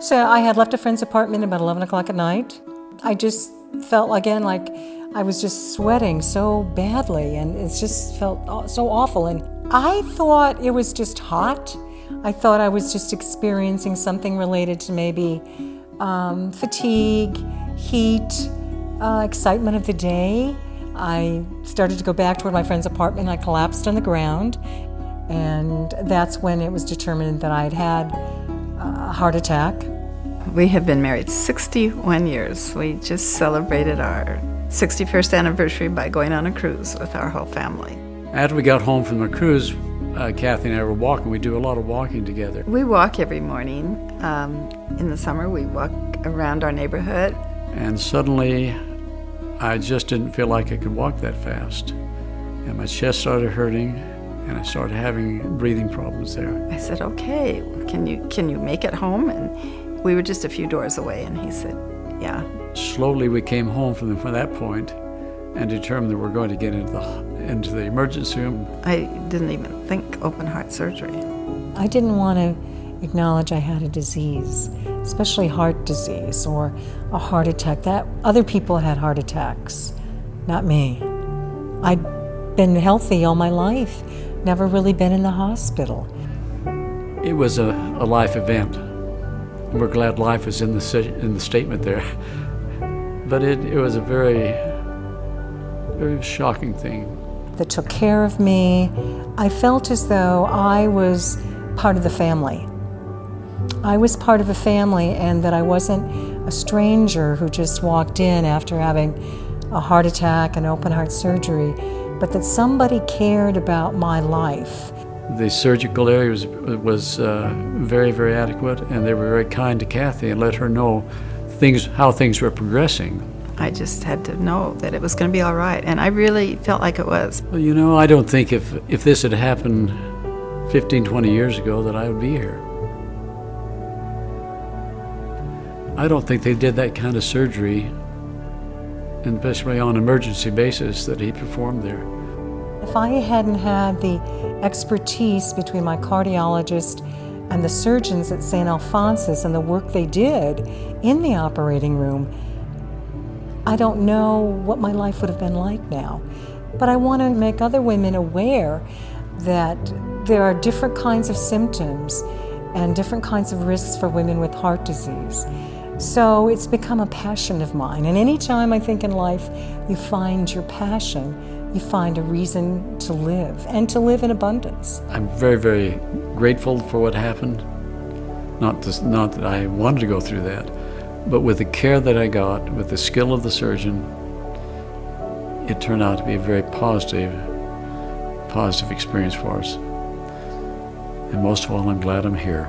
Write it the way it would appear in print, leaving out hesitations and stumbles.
So I had left a friend's apartment about 11 o'clock at night. I just felt again like I was just sweating so badly, and it just felt so awful. And I thought it was just hot. I thought I was just experiencing something related to maybe fatigue, heat, excitement of the day. I started to go back toward my friend's apartment. I collapsed on the ground, and that's when it was determined that I had had a heart attack. We have been married 61 years. We just celebrated our 61st anniversary by going on a cruise with our whole family. After we got home from the cruise, Kathy and I were walking. We do a lot of walking together. We walk every morning. In the summer, we walk around our neighborhood. And suddenly, I just didn't feel like I could walk that fast. And my chest started hurting, and I started having breathing problems there. I said, okay, can you make it home? And we were just a few doors away, and he said, yeah. Slowly, we came home from that point and determined that we're going to get into the emergency room. I didn't even think open heart surgery. I didn't want to acknowledge I had a disease, especially heart disease or a heart attack. That other people had heart attacks, not me. I'd been healthy all my life, never really been in the hospital. It was a life event. We're glad life was in the statement there. But it was a very, very shocking thing. That took care of me. I felt as though I was part of the family. I was part of a family, and that I wasn't a stranger who just walked in after having a heart attack and open heart surgery, but that somebody cared about my life. The surgical area was very, very adequate, and they were very kind to Kathy and let her know how things were progressing. I just had to know that it was going to be all right, and I really felt like it was. Well, you know, I don't think if this had happened 15, 20 years ago that I would be here. I don't think they did that kind of surgery, and especially on an emergency basis, that he performed there. If I hadn't had the expertise between my cardiologist and the surgeons at Saint Alphonsus and the work they did in the operating room, I don't know what my life would have been like now. But I want to make other women aware that there are different kinds of symptoms and different kinds of risks for women with heart disease. So it's become a passion of mine. And anytime I think in life you find your passion, you find a reason to live, and to live in abundance. I'm very, very grateful for what happened. Not that I wanted to go through that, but with the care that I got, with the skill of the surgeon, it turned out to be a very positive experience for us. And most of all, I'm glad I'm here.